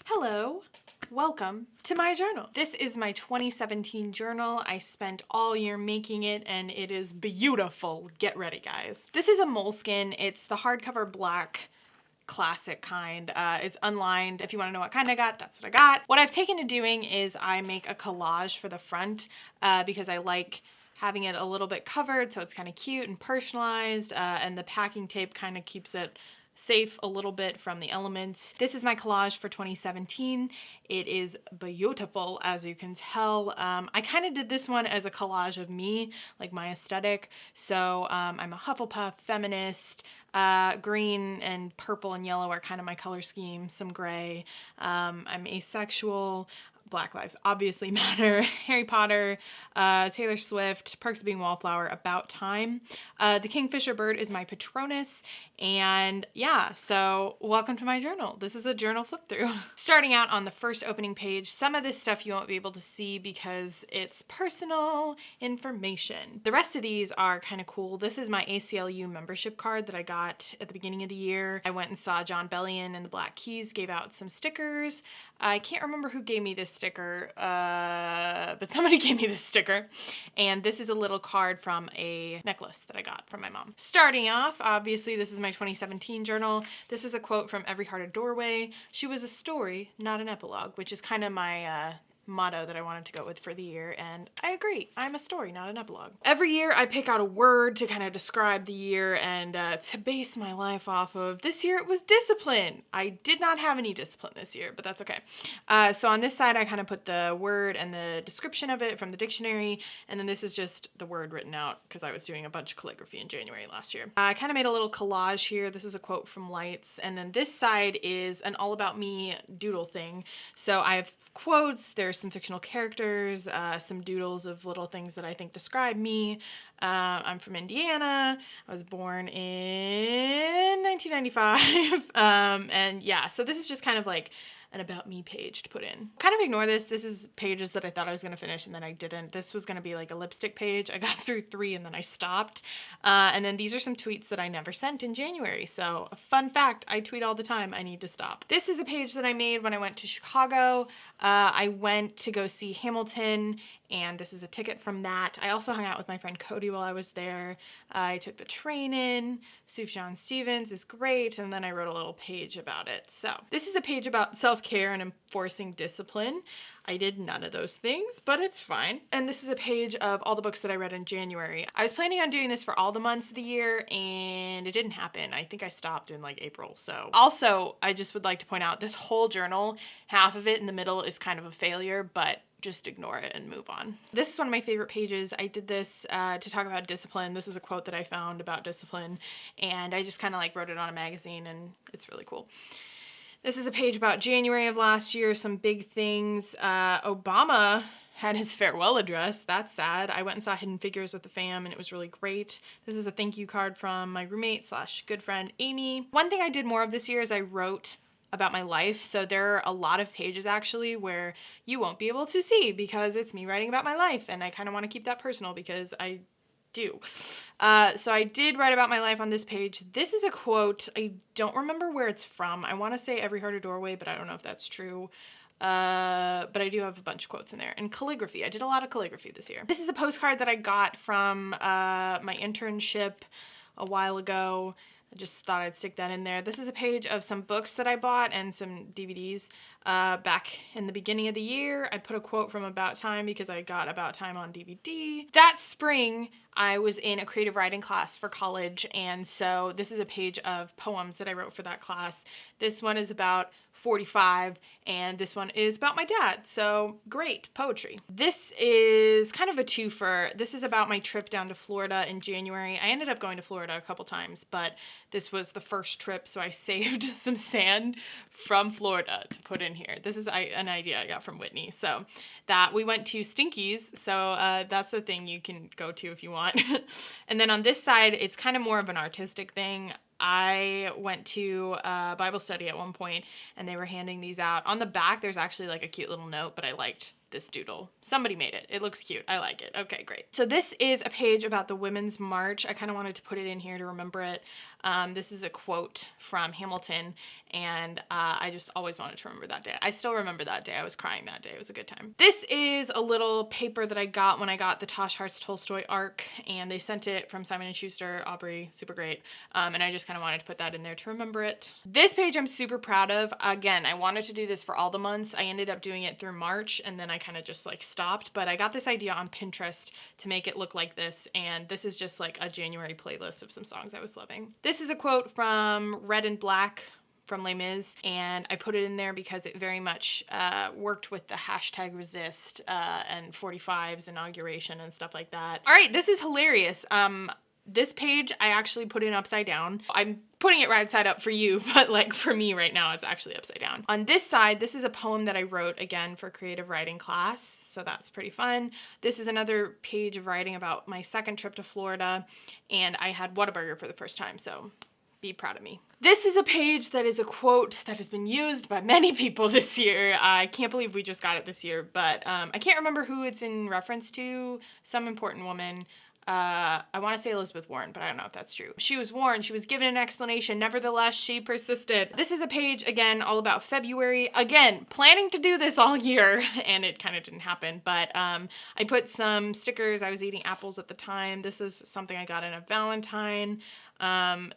Hello, welcome to my journal. This is my 2017 journal. I spent all year making it and it is beautiful. Get ready, guys. This is a moleskin. It's the hardcover black classic kind. It's unlined. If you want to know what kind I got, that's what I got. What I've taken to doing is I make a collage for the front because I like having it a little bit covered so it's kind of cute and personalized, and the packing tape kind of keeps it safe a little bit from the elements. This is my collage for 2017. It is beautiful, as you can tell. I kind of did this one as a collage of me, like my aesthetic. So I'm a Hufflepuff feminist. Green and purple and yellow are kind of my color scheme, some gray. I'm asexual. Black Lives Obviously Matter, Harry Potter, Taylor Swift, Perks of Being Wallflower, About Time. The Kingfisher bird is my Patronus, and yeah, so welcome to my journal. This is a journal flip through. Starting out on the first opening page, some of this stuff you won't be able to see because it's personal information. The rest of these are kind of cool. This is my ACLU membership card that I got at the beginning of the year. I went and saw John Bellion and the Black Keys gave out some stickers. I can't remember who gave me this sticker, but somebody gave me this sticker. And this is a little card from a necklace that I got from my mom. Starting off, obviously, this is my 2017 journal. This is a quote from Every Heart a Doorway. She was a story, not an epilogue, which is kind of my motto that I wanted to go with for the year, and I agree. I'm a story, not an epilogue. Every year I pick out a word to kind of describe the year and to base my life off of. This year it was discipline. I did not have any discipline this year, but that's okay. So on this side I kind of put the word and the description of it from the dictionary, and then this is just the word written out because I was doing a bunch of calligraphy in January last year. I kind of made a little collage here. This is a quote from Lights, and then this side is an all about me doodle thing. So I have quotes, there's some fictional characters, some doodles of little things that I think describe me. I'm from Indiana. I was born in 1995. And yeah, so this is just kind of like an about me page to put in. Kind of ignore this. This is pages that I thought I was going to finish and then I didn't. This was going to be like a lipstick page. I got through 3 and then I stopped. And then these are some tweets that I never sent in January. So a fun fact, I tweet all the time. I need to stop. This is a page that I made when I went to Chicago. I went to go see Hamilton, and this is a ticket from that. I also hung out with my friend Cody while I was there. I took the train in. Sufjan Stevens is great, and then I wrote a little page about it. So this is a page about self-care and enforcing discipline. I did none of those things, but it's fine. And this is a page of all the books that I read in January. I was planning on doing this for all the months of the year, and it didn't happen. I think I stopped in like April. So also, I just would like to point out this whole journal, half of it in the middle is kind of a failure, but just ignore it and move on. This is one of my favorite pages. I did this to talk about discipline. This is a quote that I found about discipline, and I just kind of like wrote it on a magazine, and it's really cool. This is a page about January of last year, some big things. Obama had his farewell address. That's sad. I went and saw Hidden Figures with the fam, and it was really great. This is a thank you card from my roommate / good friend, Amy. One thing I did more of this year is I wrote about my life. So there are a lot of pages actually where you won't be able to see because it's me writing about my life, and I kind of want to keep that personal because I do. So I did write about my life on this page. This is a quote. I don't remember where it's from. I want to say Every Heart a Doorway, but I don't know if that's true. But I do have a bunch of quotes in there. And calligraphy. I did a lot of calligraphy this year. This is a postcard that I got from my internship a while ago. I just thought I'd stick that in there. This is a page of some books that I bought and some DVDs back in the beginning of the year. I put a quote from About Time because I got About Time on DVD. That spring, I was in a creative writing class for college, and so this is a page of poems that I wrote for that class. This one is about 45, and this one is about my dad. So great, poetry. This is kind of a twofer. This is about my trip down to Florida in January. I ended up going to Florida a couple times, but this was the first trip, so I saved some sand from Florida to put in here. This is an idea I got from Whitney. So that we went to Stinky's, so that's a thing you can go to if you want. And then on this side, it's kind of more of an artistic thing. I went to Bible study at one point, and they were handing these out. On the back, there's actually like a cute little note, but I liked this doodle. Somebody made it. It looks cute. I like it. Okay, great. So this is a page about the Women's March. I kind of wanted to put it in here to remember it. This is a quote from Hamilton, and I just always wanted to remember that day. I still remember that day. I was crying that day. It was a good time. This is a little paper that I got when I got the Tosh Hart's Tolstoy arc, and they sent it from Simon & Schuster, Aubrey, super great. And I just kind of wanted to put that in there to remember it. This page I'm super proud of. Again, I wanted to do this for all the months. I ended up doing it through March, and then I kind of just like stopped, but I got this idea on Pinterest to make it look like this, and this is just like a January playlist of some songs I was loving. This is a quote from Red and Black from Les Mis, and I put it in there because it very much worked with the hashtag resist and 45's inauguration and stuff like that. All right, this is hilarious. This page I actually put in upside down. I'm putting it right side up for you, but like for me right now, it's actually upside down. On this side, this is a poem that I wrote again for creative writing class, so that's pretty fun. This is another page of writing about my second trip to Florida, and I had Whataburger for the first time, so be proud of me. This is a page that is a quote that has been used by many people this year. I can't believe we just got it this year, but I can't remember who it's in reference to. Some important woman. I want to say Elizabeth Warren, but I don't know if that's true. She was warned, she was given an explanation, nevertheless, she persisted. This is a page, again, all about February. Again, planning to do this all year, and it kind of didn't happen, but I put some stickers. I was eating apples at the time. This is something I got in a Valentine.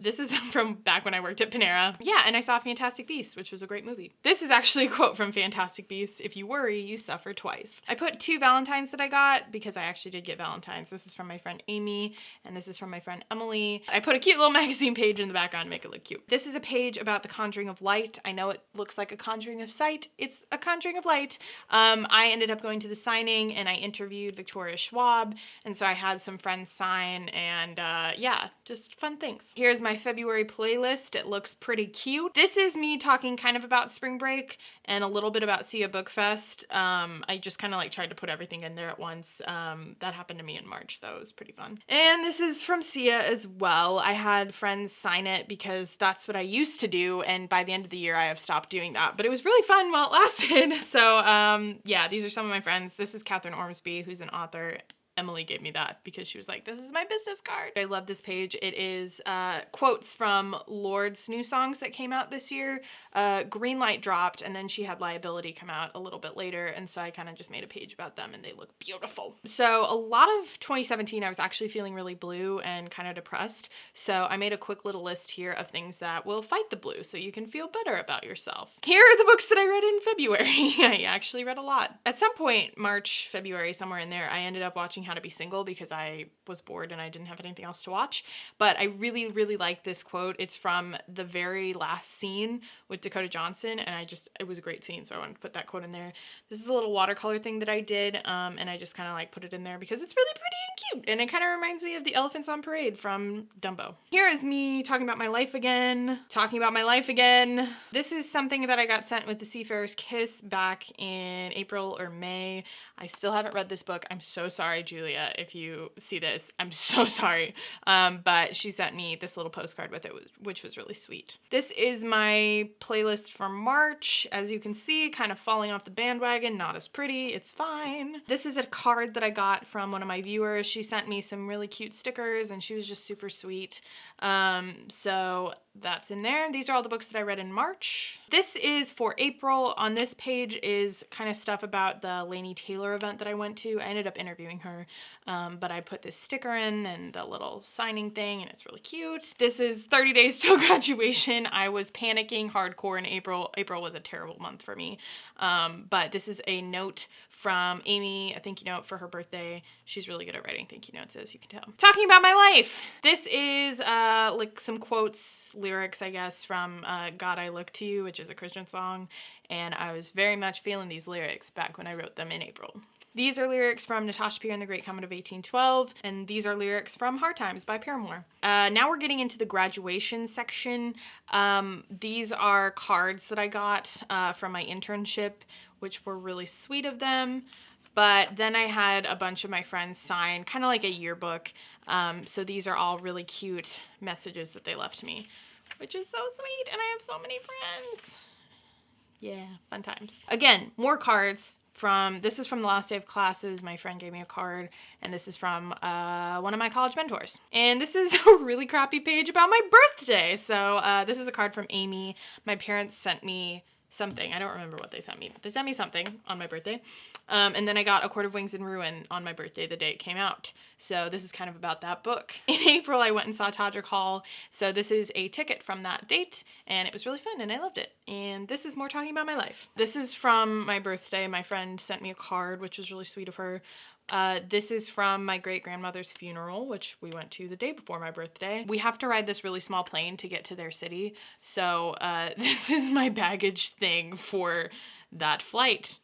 This is from back when I worked at Panera. Yeah, and I saw Fantastic Beasts, which was a great movie. This is actually a quote from Fantastic Beasts. If you worry, you suffer twice. I put 2 Valentines that I got because I actually did get Valentines. This is from my friend Amy, and this is from my friend Emily. I put a cute little magazine page in the background to make it look cute. This is a page about the Conjuring of Light. I know it looks like a Conjuring of Sight. It's a Conjuring of Light. I ended up going to the signing, and I interviewed Victoria Schwab, and so I had some friends sign, and yeah, just fun things. Here's my February playlist. It looks pretty cute. This is me talking kind of about spring break and a little bit about Sia Book Fest. I just kind of like tried to put everything in there at once. That happened to me in March, though. It was pretty fun. And this is from Sia as well. I had friends sign it because that's what I used to do, and by the end of the year I have stopped doing that, but it was really fun while it lasted. So yeah, these are some of my friends. This is Catherine Ormsby, who's an author. Emily gave me that because she was like, this is my business card. I love this page. It is quotes from Lord's new songs that came out this year. Greenlight dropped, and then she had Liability come out a little bit later, and so I kind of just made a page about them, and they look beautiful. So a lot of 2017, I was actually feeling really blue and kind of depressed, so I made a quick little list here of things that will fight the blue so you can feel better about yourself. Here are the books that I read in February. I actually read a lot. At some point, March, February, somewhere in there, I ended up watching How to Be Single because I was bored and I didn't have anything else to watch. But I really, really like this quote. It's from the very last scene with Dakota Johnson, and it was a great scene, so I wanted to put that quote in there. This is a little watercolor thing that I did, and I just kind of like put it in there because it's really pretty and cute, and it kind of reminds me of the Elephants on Parade from Dumbo. Here is me talking about my life again. This is something that I got sent with The Seafarer's Kiss back in April or May. I still haven't read this book. I'm so sorry, Julia, if you see this. I'm so sorry. But she sent me this little postcard with it, which was really sweet. This is my playlist for March. As you can see, kind of falling off the bandwagon, not as pretty. It's fine. This is a card that I got from one of my viewers. She sent me some really cute stickers, and she was just super sweet. So that's in there. These are all the books that I read in March. This is for April. On this page is kind of stuff about the Laini Taylor event that I went to. I ended up interviewing her, but I put this sticker in and the little signing thing, and it's really cute. This is 30 days till graduation. I was panicking hardcore in April. April was a terrible month for me, but this is a note from Amy, a thank you note for her birthday. She's really good at writing thank you notes, as you can tell. Talking about my life. This is like some quotes, lyrics, I guess, from God I Look to You, which is a Christian song, and I was very much feeling these lyrics back when I wrote them in April. These are lyrics from Natasha Peer and the Great Comet of 1812, and these are lyrics from Hard Times by Paramore. Now we're getting into the graduation section. These are cards that I got from my internship, which were really sweet of them. But then I had a bunch of my friends sign, kind of like a yearbook. So these are all really cute messages that they left me, which is so sweet, and I have so many friends. Yeah, fun times. Again, more cards this is from the last day of classes. My friend gave me a card, and this is from one of my college mentors. And this is a really crappy page about my birthday. So this is a card from Amy. My parents sent me something. I don't remember what they sent me, but they sent me something on my birthday. And then I got A Court of Wings and Ruin on my birthday the day it came out. So this is kind of about that book. In April, I went and saw Todrick Hall. So this is a ticket from that date, and it was really fun, and I loved it. And this is more talking about my life. This is from my birthday. My friend sent me a card, which was really sweet of her. This is from my great-grandmother's funeral, which we went to the day before my birthday. We have to ride this really small plane to get to their city, so this is my baggage thing for that flight,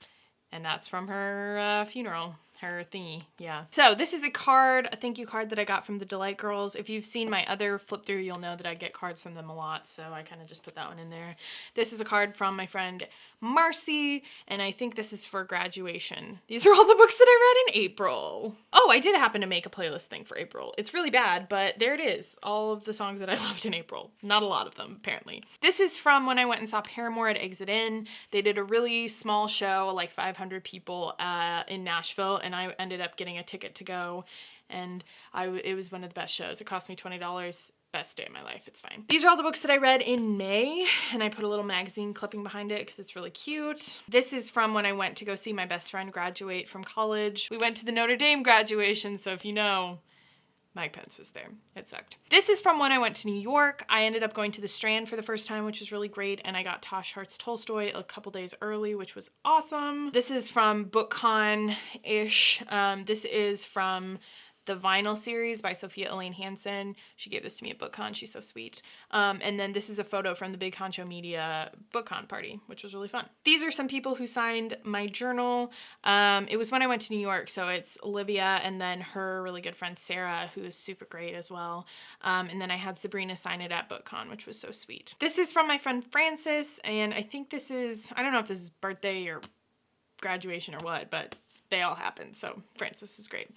and that's from her funeral. Her thingy, yeah. So this is a thank you card that I got from the Delight Girls. If you've seen my other Flip-Thru, you'll know that I get cards from them a lot, so I kind of just put that one in there. This is a card from my friend Marcy, and I think this is for graduation. These are all the books that I read in April. Oh, I did happen to make a playlist thing for April. It's really bad, but there it is. All of the songs that I loved in April. Not a lot of them, apparently. This is from when I went and saw Paramore at Exit In. They did a really small show, like 500 people in Nashville, and I ended up getting a ticket to go, and it was one of the best shows. It cost me $20. Best day of my life. It's fine. These are all the books that I read in May, and I put a little magazine clipping behind it because it's really cute. This is from when I went to go see my best friend graduate from college. We went to the Notre Dame graduation, so if you know, Mike Pence was there. It sucked. This is from when I went to New York. I ended up going to the Strand for the first time, which was really great, and I got Tosh Hart's Tolstoy a couple days early, which was awesome. This is from Bookcon-ish. This is from the vinyl series by Sophia Elaine Hansen. She gave this to me at Bookcon. She's so sweet. And then this is a photo from the Big Honcho Media Bookcon party, which was really fun. These are some people who signed my journal. It was when I went to New York, so it's Olivia and then her really good friend Sarah, who is super great as well. And then I had Sabrina sign it at Bookcon, which was so sweet. This is from my friend Frances, and I think this is, I don't know if this is birthday or graduation or what, but they all happened, so Frances is great.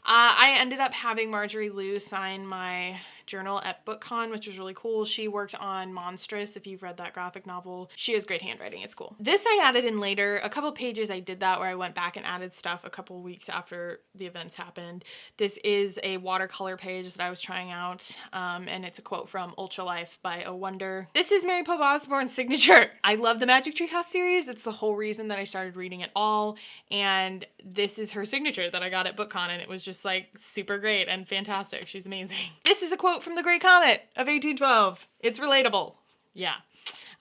I ended up having Marjorie Liu sign my journal at Bookcon, which was really cool. She worked on Monstrous, if you've read that graphic novel. She has great handwriting, it's cool. This I added in later. A couple pages I did that where I went back and added stuff a couple weeks after the events happened. This is a watercolor page that I was trying out, and it's a quote from Ultra Life by A Wonder. This is Mary Pope Osborne's signature. I love the Magic Tree House series. It's the whole reason that I started reading it all, and this is her signature that I got at Bookcon, and it was just like super great and fantastic. She's amazing. This is a quote from The Great Comet of 1812. It's relatable. Yeah.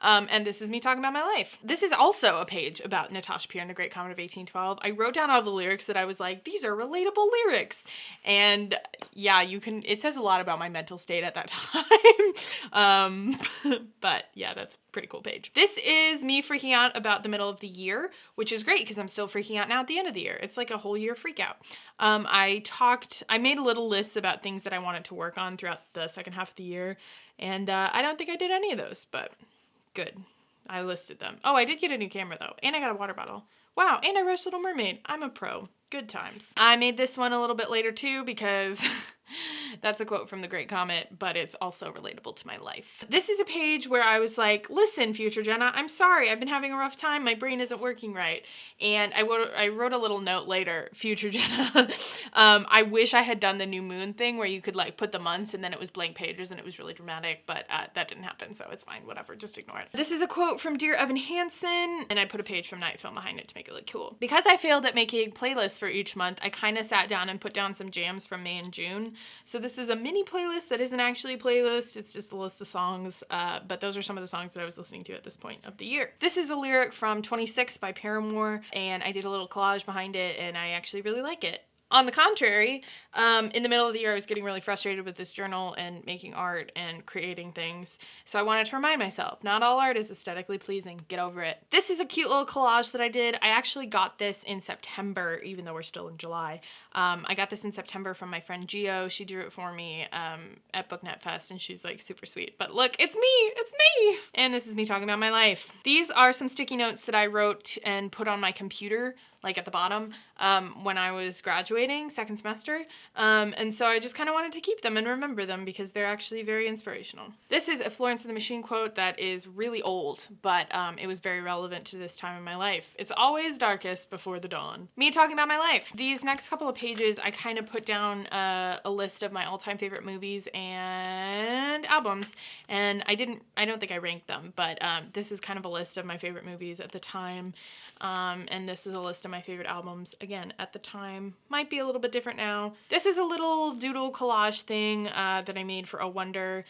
And this is me talking about my life. This is also a page about Natasha Pierre and The Great Comet of 1812. I wrote down all the lyrics that I was like, these are relatable lyrics. And yeah, it says a lot about my mental state at that time. But yeah, that's a pretty cool page. This is me freaking out about the middle of the year, which is great because I'm still freaking out now at the end of the year. It's like a whole year freak out. I made a little list about things that I wanted to work on throughout the second half of the year. And I don't think I did any of those, but good. I listed them. Oh, I did get a new camera though, and I got a water bottle. Wow, and I read Little Mermaid. I'm a pro. Good times. I made this one a little bit later too because that's a quote from The Great Comet, but it's also relatable to my life. This is a page where I was like, listen, future Jenna, I'm sorry. I've been having a rough time. My brain isn't working right. And I wrote a little note later, future Jenna. I wish I had done the new moon thing where you could like put the months and then it was blank pages and it was really dramatic, but that didn't happen, so it's fine. Whatever. Just ignore it. This is a quote from Dear Evan Hansen, and I put a page from Night Film behind it to make it look cool. Because I failed at making playlists for each month, I kind of sat down and put down some jams from May and June. So this is a mini playlist that isn't actually a playlist. It's just a list of songs, but those are some of the songs that I was listening to at this point of the year. This is a lyric from 26 by Paramore, and I did a little collage behind it, and I actually really like it. On the contrary, in the middle of the year, I was getting really frustrated with this journal and making art and creating things. So I wanted to remind myself, not all art is aesthetically pleasing. Get over it. This is a cute little collage that I did. I actually got this in September, even though we're still in July. I got this in September from my friend Gio. She drew it for me at BookNet Fest, and she's like super sweet. But look, it's me! It's me! And this is me talking about my life. These are some sticky notes that I wrote and put on my computer like at the bottom, when I was graduating second semester. And so I just kind of wanted to keep them and remember them because they're actually very inspirational. This is a Florence and the Machine quote that is really old, but it was very relevant to this time in my life. It's always darkest before the dawn. Me talking about my life. These next couple of pages, I kind of put down a list of my all-time favorite movies and albums, and I don't think I ranked them, but this is kind of a list of my favorite movies at the time, and this is a list of my favorite albums, again, at the time. Might be a little bit different now. This is a little doodle collage thing that I made for A Wonder.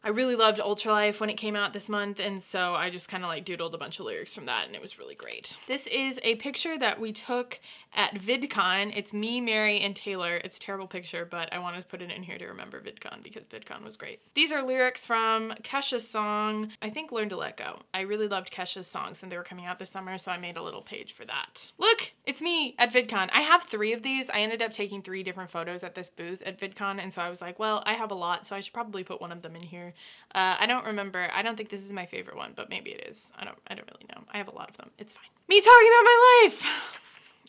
I really loved Ultralife when it came out this month, and so I just kind of like doodled a bunch of lyrics from that, and it was really great. This is a picture that we took at VidCon. It's me, Mary, and Taylor. It's a terrible picture, but I wanted to put it in here to remember VidCon because VidCon was great. These are lyrics from Kesha's song, I think Learn to Let Go. I really loved Kesha's songs and they were coming out this summer, so I made a little page for that. Look, it's me at VidCon. I have 3 of these. I ended up taking 3 different photos at this booth at VidCon, and so I was like, well, I have a lot, so I should probably put one of them in here. I don't remember. I don't think this is my favorite one, but maybe it is. I don't really know. I have a lot of them. It's fine. Me talking about my life!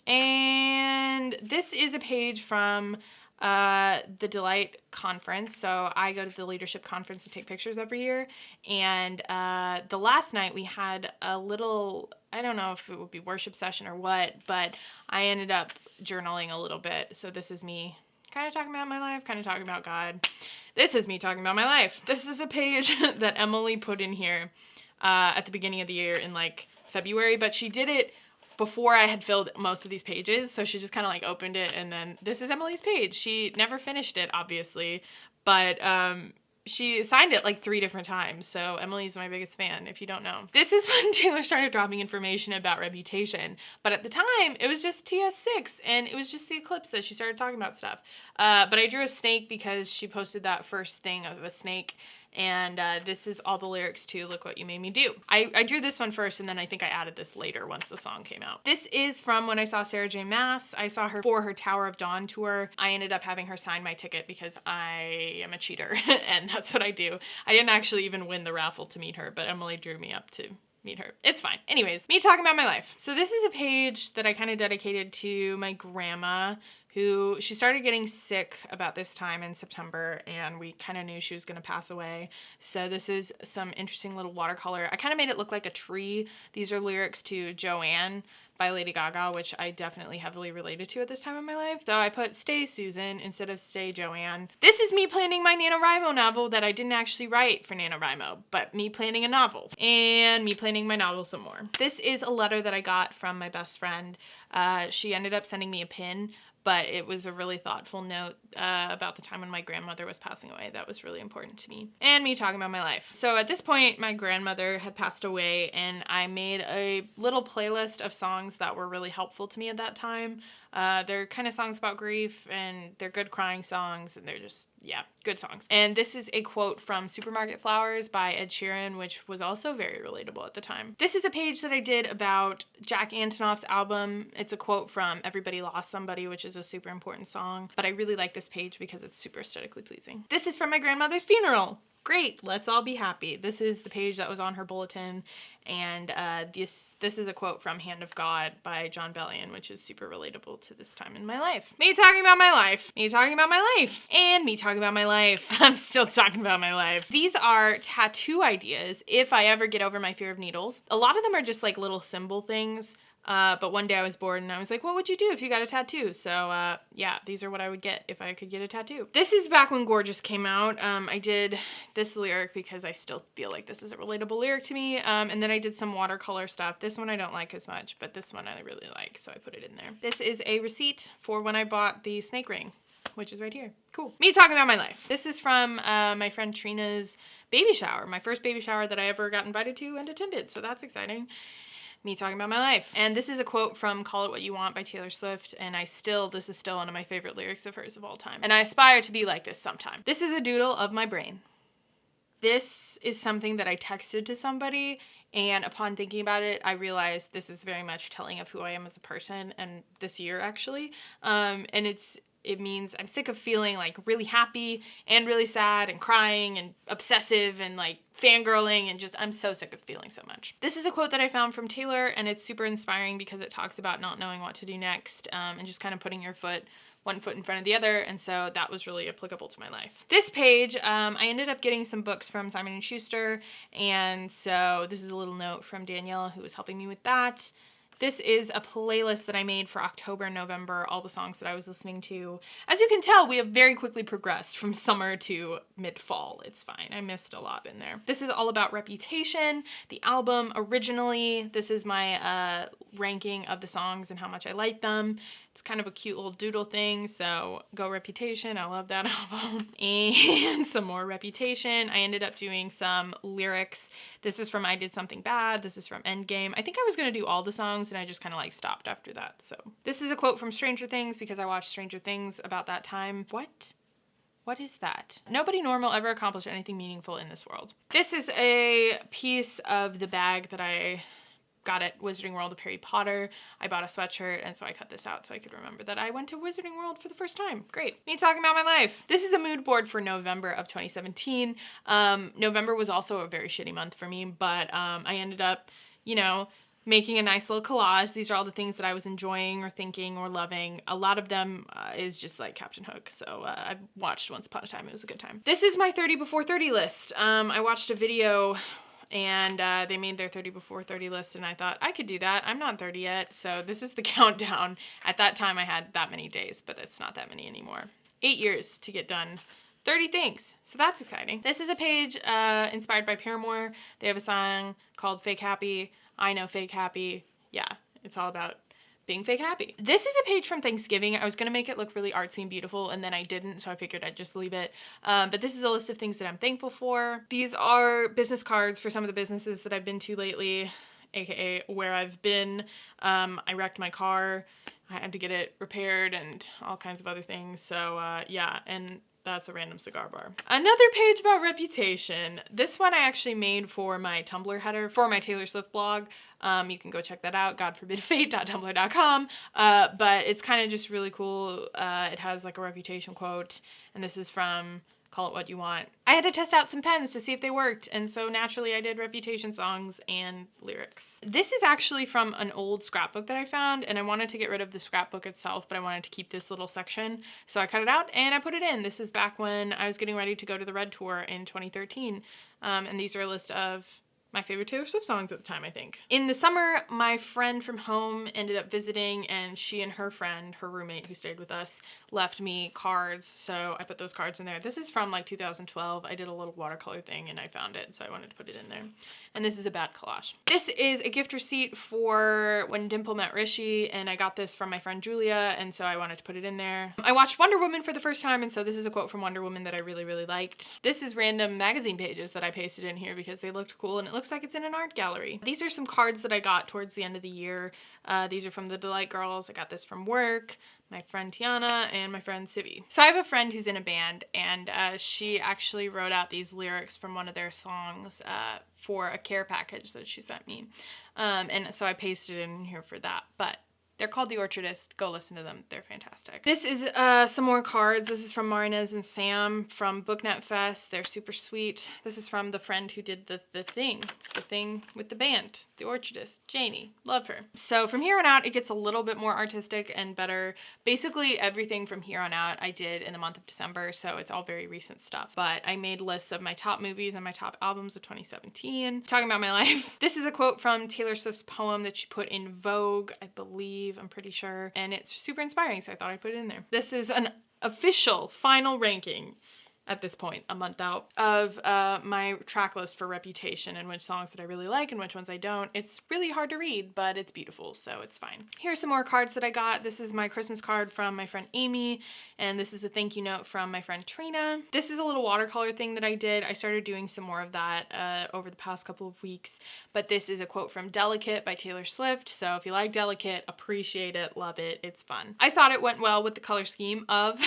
And this is a page from the Delight conference. So I go to the leadership conference to take pictures every year. And the last night we had a little, I don't know if it would be worship session or what, but I ended up journaling a little bit. So this is me kind of talking about my life, kind of talking about God. This is me talking about my life. This is a page that Emily put in here at the beginning of the year in like February, but she did it before I had filled most of these pages, so she just kind of like opened it, and then this is Emily's page. She never finished it, obviously, but she signed it like 3 different times, so Emily's my biggest fan, if you don't know. This is when Taylor started dropping information about Reputation, but at the time, it was just TS6, and it was just the eclipse that she started talking about stuff. But I drew a snake because she posted that first thing of a snake, and this is all the lyrics to Look What You Made Me Do. I drew this one first, and then I think I added this later once the song came out. This is from when I saw Sarah J. Maas. I saw her for her Tower of Dawn tour. I ended up having her sign my ticket because I am a cheater, and that's what I do. I didn't actually even win the raffle to meet her, but Emily drew me up to meet her. It's fine. Anyways, me talking about my life. So this is a page that I kind of dedicated to my grandma, who she started getting sick about this time in September, and we kind of knew she was going to pass away. So this is some interesting little watercolor. I kind of made it look like a tree. These are lyrics to Joanne by Lady Gaga, which I definitely heavily related to at this time in my life. So I put Stay Susan instead of Stay Joanne. This is me planning my NaNoWriMo novel that I didn't actually write for NaNoWriMo, but me planning a novel and me planning my novel some more. This is a letter that I got from my best friend. She ended up sending me a pin, but it was a really thoughtful note about the time when my grandmother was passing away. That was really important to me. And me talking about my life. So at this point, my grandmother had passed away, and I made a little playlist of songs that were really helpful to me at that time. They're kind of songs about grief, and they're good crying songs, and they're just, yeah, good songs. And this is a quote from Supermarket Flowers by Ed Sheeran, which was also very relatable at the time. This is a page that I did about Jack Antonoff's album. It's a quote from Everybody Lost Somebody, which is a super important song, but I really like this page because it's super aesthetically pleasing. This is from my grandmother's funeral. Great, let's all be happy. This is the page that was on her bulletin, and this is a quote from Hand of God by John Bellion, which is super relatable to this time in my life. Me talking about my life. Me talking about my life. And me talking about my life. I'm still talking about my life. These are tattoo ideas if I ever get over my fear of needles. A lot of them are just like little symbol things. But one day I was bored and I was like, what would you do if you got a tattoo? So, yeah, these are what I would get if I could get a tattoo. This is back when Gorgeous came out. I did this lyric because I still feel like this is a relatable lyric to me. And then I did some watercolor stuff. This one I don't like as much, but this one I really like, so I put it in there. This is a receipt for when I bought the snake ring, which is right here. Cool. Me talking about my life. This is from my friend Trina's baby shower, my first baby shower that I ever got invited to and attended, so that's exciting. Me talking about my life. And this is a quote from Call It What You Want by Taylor Swift, and this is still one of my favorite lyrics of hers of all time. And I aspire to be like this sometime. This is a doodle of my brain. This is something that I texted to somebody, and upon thinking about it, I realized this is very much telling of who I am as a person, and this year actually. And it means I'm sick of feeling like really happy and really sad and crying and obsessive and like fangirling and just I'm so sick of feeling so much. This is a quote that I found from Taylor, and it's super inspiring because it talks about not knowing what to do next, and just kind of putting your one foot in front of the other, and so that was really applicable to my life. This page, I ended up getting some books from Simon & Schuster, and so this is a little note from Danielle, who was helping me with that. This is a playlist that I made for October and November, all the songs that I was listening to. As you can tell, we have very quickly progressed from summer to mid-fall. It's fine. I missed a lot in there. This is all about Reputation, the album originally. This is my ranking of the songs and how much I like them. It's kind of a cute little doodle thing, so go Reputation. I love that album. And some more Reputation. I ended up doing some lyrics. This is from I Did Something Bad. This is from Endgame. I think I was going to do all the songs, and I just kind of like stopped after that. So this is a quote from Stranger Things because I watched Stranger Things about that time. What is that? Nobody normal ever accomplished anything meaningful in this world. This is a piece of the bag that I got at Wizarding World of Harry Potter. I bought a sweatshirt, and so I cut this out so I could remember that I went to Wizarding World for the first time. Great. Me talking about my life. This is a mood board for November of 2017. November was also a very shitty month for me, but I ended up, making a nice little collage. These are all the things that I was enjoying or thinking or loving. A lot of them is just like Captain Hook. So I watched Once Upon a Time. It was a good time. This is my 30 before 30 list. I watched a video and they made their 30 before 30 list, and I thought I could do that. I'm not 30 yet, so this is the countdown. At that time I had that many days, but it's not that many anymore. 8 years to get done 30 things, so that's exciting. This is a page inspired by Paramore. They have a song called Fake Happy. I know Fake Happy. Yeah, it's all about being fake happy. This is a page from Thanksgiving. I was gonna make it look really artsy and beautiful, and then I didn't, so I figured I'd just leave it. But this is a list of things that I'm thankful for. These are business cards for some of the businesses that I've been to lately, aka where I've been. I wrecked my car. I had to get it repaired and all kinds of other things. So yeah, and that's a random cigar bar. Another page about Reputation. This one I actually made for my Tumblr header for my Taylor Swift blog. You can go check that out, godforbidfate.tumblr.com. But it's kind of just really cool. It has like a Reputation quote, and this is from Call It What You Want. I had to test out some pens to see if they worked, and so naturally I did Reputation songs and lyrics. This is actually from an old scrapbook that I found, and I wanted to get rid of the scrapbook itself, but I wanted to keep this little section, so I cut it out and I put it in. This is back when I was getting ready to go to the Red Tour in 2013, and these are a list of my favorite Taylor Swift songs at the time, I think. In the summer, my friend from home ended up visiting, and she and her friend, her roommate who stayed with us, left me cards, so I put those cards in there. This is from like 2012. I did a little watercolor thing and I found it, so I wanted to put it in there. And this is a bad collage. This is a gift receipt for When Dimple Met Rishi, and I got this from my friend Julia, and so I wanted to put it in there. I watched Wonder Woman for the first time, and so this is a quote from Wonder Woman that I really, really liked. This is random magazine pages that I pasted in here because they looked cool, and it looks like it's in an art gallery. These are some cards that I got towards the end of the year. These are from the Delight Girls. I got this from work, my friend Tiana, and my friend Civi. So I have a friend who's in a band, and she actually wrote out these lyrics from one of their songs for a care package that she sent me. And so I pasted it in here for that. But they're called The Orchardist. Go listen to them. They're fantastic. This is some more cards. This is from Marinez and Sam from BookNet Fest. They're super sweet. This is from the friend who did the thing with the band, The Orchardist, Janie. Love her. So from here on out, it gets a little bit more artistic and better. Basically, everything from here on out I did in the month of December, so it's all very recent stuff. But I made lists of my top movies and my top albums of 2017. Talking about my life. This is a quote from Taylor Swift's poem that she put in Vogue, I believe. I'm pretty sure, and it's super inspiring, so I thought I'd put it in there. This is an official final ranking at this point, a month out, of my track list for Reputation and which songs that I really like and which ones I don't. It's really hard to read, but it's beautiful, so it's fine. Here's some more cards that I got. This is my Christmas card from my friend Amy, and this is a thank you note from my friend Trina. This is a little watercolor thing that I did. I started doing some more of that over the past couple of weeks, but this is a quote from Delicate by Taylor Swift, so if you like Delicate, appreciate it, love it, it's fun. I thought it went well with the color scheme of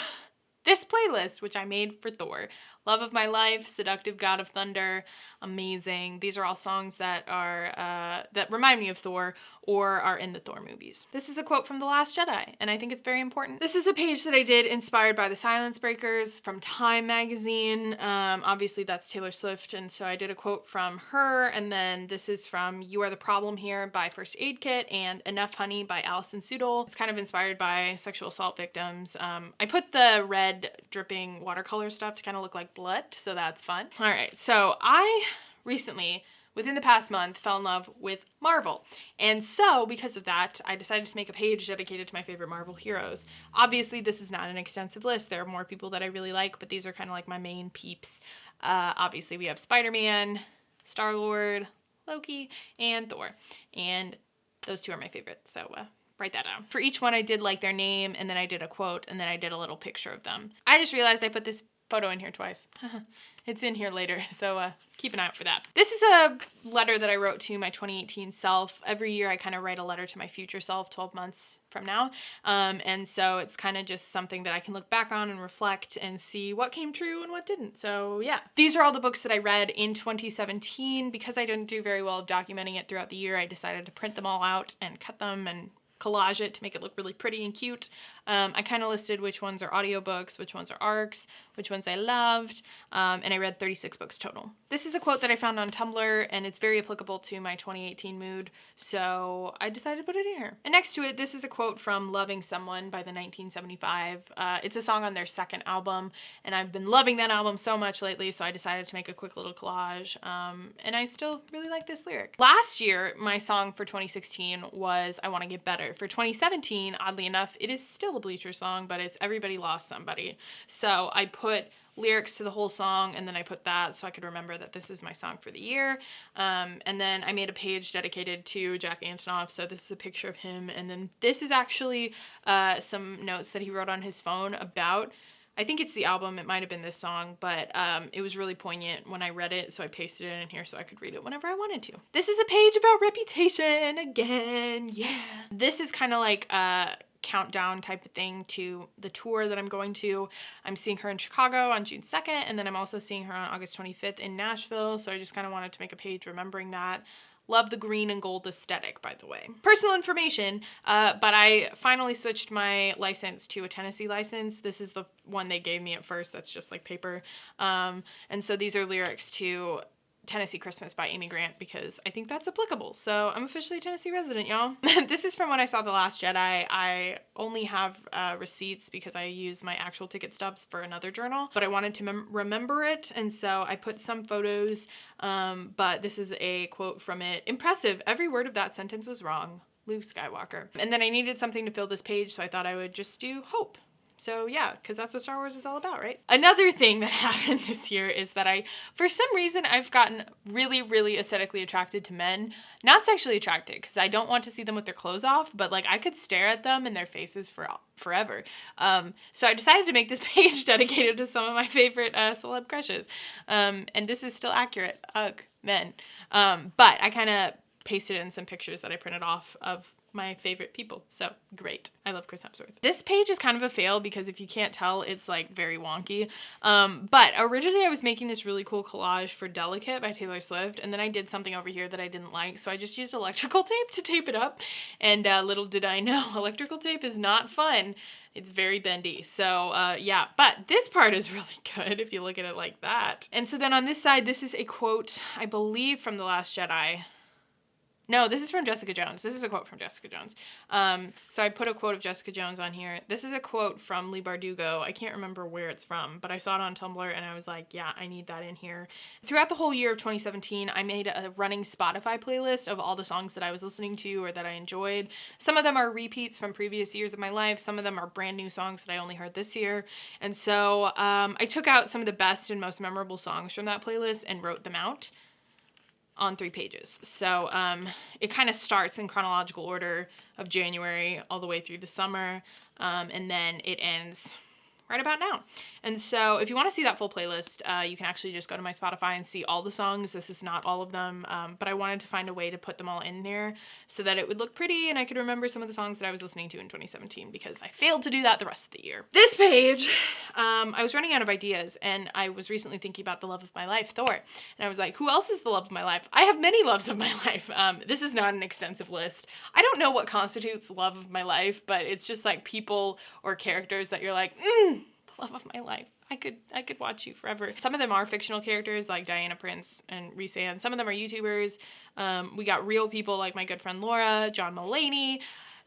this playlist, which I made for Thor. Love of My Life, Seductive God of Thunder, amazing. These are all songs that are that remind me of Thor or are in the Thor movies. This is a quote from The Last Jedi, and I think it's very important. This is a page that I did inspired by the Silence Breakers from Time magazine. Obviously that's Taylor Swift, and so I did a quote from her, and then this is from You Are the Problem Here by First Aid Kit and Enough Honey by Alison Sudol. It's kind of inspired by sexual assault victims. I put the red dripping watercolor stuff to kind of look like blood, so that's fun. All right, so I recently, within the past month, fell in love with Marvel. And so, because of that, I decided to make a page dedicated to my favorite Marvel heroes. Obviously, this is not an extensive list. There are more people that I really like, but these are kind of like my main peeps. Obviously, we have Spider-Man, Star-Lord, Loki, and Thor. And those two are my favorites, so write that down. For each one, I did like their name, and then I did a quote, and then I did a little picture of them. I just realized I put this photo in here twice. It's in here later, so keep an eye out for that. This is a letter that I wrote to my 2018 self. Every year I kind of write a letter to my future self 12 months from now. And so it's kind of just something that I can look back on and reflect and see what came true and what didn't. So yeah. These are all the books that I read in 2017. Because I didn't do very well documenting it throughout the year, I decided to print them all out and cut them and collage it to make it look really pretty and cute. I kind of listed which ones are audiobooks, which ones are ARCs, which ones I loved, and I read 36 books total. This is a quote that I found on Tumblr, and it's very applicable to my 2018 mood, so I decided to put it in here. And next to it, this is a quote from Loving Someone by the 1975. It's a song on their second album, and I've been loving that album so much lately, so I decided to make a quick little collage, and I still really like this lyric. Last year, my song for 2016 was I Want to Get Better. For 2017, oddly enough, it is still a Bleacher song, but it's Everybody Lost Somebody. So I put lyrics to the whole song, and then I put that so I could remember that this is my song for the year. And then I made a page dedicated to Jack Antonoff, so this is a picture of him, and then this is actually some notes that he wrote on his phone about, I think it's the album, it might have been this song, but it was really poignant when I read it, so I pasted it in here so I could read it whenever I wanted to. This is a page about Reputation again, yeah. This is kind of like a countdown type of thing to the tour that I'm going to. I'm seeing her in Chicago on June 2nd, and then I'm also seeing her on August 25th in Nashville, so I just kind of wanted to make a page remembering that. Love the green and gold aesthetic, by the way. Personal information, but I finally switched my license to a Tennessee license. This is the one they gave me at first that's just like paper. And so these are lyrics to Tennessee Christmas by Amy Grant because I think that's applicable. So I'm officially a Tennessee resident, y'all. This is from when I saw The Last Jedi. I only have receipts because I use my actual ticket stubs for another journal, but I wanted to remember it, and so I put some photos, but this is a quote from it. Impressive. Every word of that sentence was wrong. Luke Skywalker. And then I needed something to fill this page, so I thought I would just do hope. So yeah, because that's what Star Wars is all about, right? Another thing that happened this year is that for some reason, I've gotten really, really aesthetically attracted to men. Not sexually attracted, because I don't want to see them with their clothes off, but like I could stare at them and their faces for forever. So I decided to make this page dedicated to some of my favorite celeb crushes. And this is still accurate. Ugh, men. But I kind of pasted in some pictures that I printed off of my favorite people. So great. I love Chris Hemsworth. This page is kind of a fail because if you can't tell, it's like very wonky. But originally I was making this really cool collage for Delicate by Taylor Swift, and then I did something over here that I didn't like, so I just used electrical tape to tape it up, and little did I know, electrical tape is not fun. It's very bendy. So yeah, but this part is really good if you look at it like that. And so then on this side, this is a quote, I believe from The Last Jedi. No, this is from Jessica Jones. This is a quote from Jessica Jones. So I put a quote of Jessica Jones on here. This is a quote from Leigh Bardugo. I can't remember where it's from, but I saw it on Tumblr and I was like, yeah, I need that in here. Throughout the whole year of 2017, I made a running Spotify playlist of all the songs that I was listening to or that I enjoyed. Some of them are repeats from previous years of my life. Some of them are brand new songs that I only heard this year. And so I took out some of the best and most memorable songs from that playlist and wrote them out on 3 pages. So it kind of starts in chronological order of January all the way through the summer, and then it ends right about now. And so if you want to see that full playlist, you can actually just go to my Spotify and see all the songs. This is not all of them, but I wanted to find a way to put them all in there so that it would look pretty and I could remember some of the songs that I was listening to in 2017 because I failed to do that the rest of the year. This page, I was running out of ideas and I was recently thinking about the love of my life, Thor. And I was like, who else is the love of my life? I have many loves of my life. This is not an extensive list. I don't know what constitutes love of my life, but it's just like people or characters that you're like, the love of my life. I could watch you forever. Some of them are fictional characters like Diana Prince and Rhys-Ann. Some of them are YouTubers. We got real people like my good friend Laura, John Mulaney,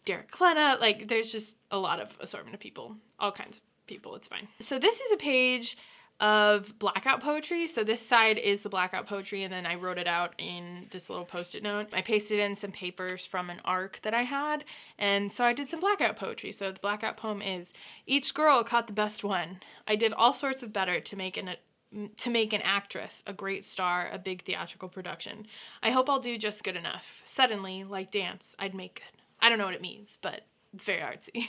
Derek Klena. Like there's just a lot of assortment of people, all kinds of people. It's fine. So this is a page of blackout poetry. So this side is the blackout poetry and then I wrote it out in this little post-it note. I pasted in some papers from an arc that I had and so I did some blackout poetry. So the blackout poem is, each girl caught the best one. I did all sorts of better to make an actress, a great star, a big theatrical production. I hope I'll do just good enough. Suddenly, like dance, I'd make good. I don't know what it means, but it's very artsy.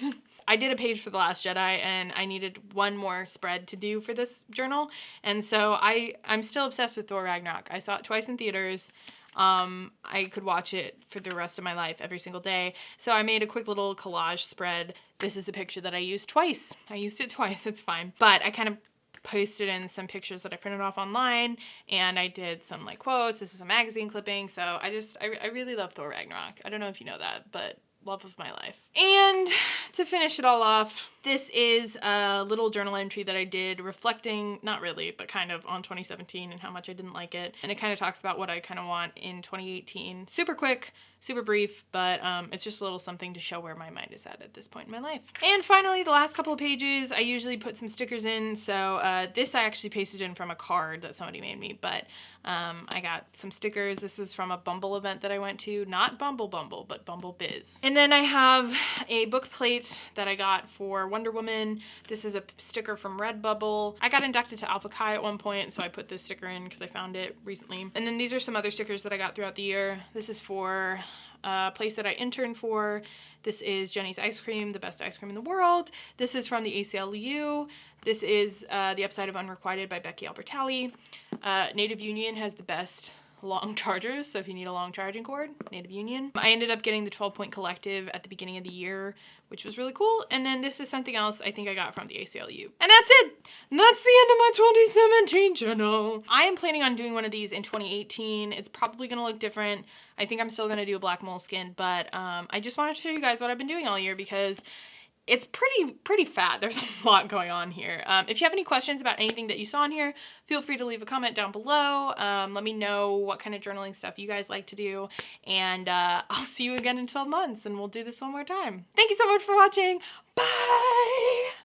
I did a page for The Last Jedi and I needed one more spread to do for this journal. And so I'm still obsessed with Thor Ragnarok. I saw it twice in theaters. I could watch it for the rest of my life every single day. So I made a quick little collage spread. This is the picture that I used twice. I used it twice, it's fine. But I kind of posted in some pictures that I printed off online and I did some like quotes. This is a magazine clipping. So I really love Thor Ragnarok. I don't know if you know that, but love of my life. And to finish it all off, this is a little journal entry that I did reflecting, not really, but kind of on 2017 and how much I didn't like it. And it kind of talks about what I kind of want in 2018. Super quick, super brief, but it's just a little something to show where my mind is at this point in my life. And finally, the last couple of pages, I usually put some stickers in. So this I actually pasted in from a card that somebody made me, but I got some stickers. This is from a Bumble event that I went to, not Bumble, but Bumble Biz. And then I have a book plate that I got for Wonder Woman. This is a sticker from Redbubble. I got inducted to Alpha Chi at one point, so I put this sticker in because I found it recently. And then these are some other stickers that I got throughout the year. This is for a place that I interned for. This is Jenny's Ice Cream, the best ice cream in the world. This is from the ACLU. This is The Upside of Unrequited by Becky Albertalli. Native Union has the best long chargers, so if you need a long charging cord, Native Union. I ended up getting the 12-point collective at the beginning of the year, which was really cool. And then this is something else I think I got from the ACLU. And that's it! And that's the end of my 2017 journal. I am planning on doing one of these in 2018. It's probably gonna look different. I think I'm still gonna do a black moleskin, but I just wanted to show you guys what I've been doing all year because it's pretty fat. There's a lot going on here. If you have any questions about anything that you saw in here, feel free to leave a comment down below. Let me know what kind of journaling stuff you guys like to do. And I'll see you again in 12 months and we'll do this one more time. Thank you so much for watching. Bye!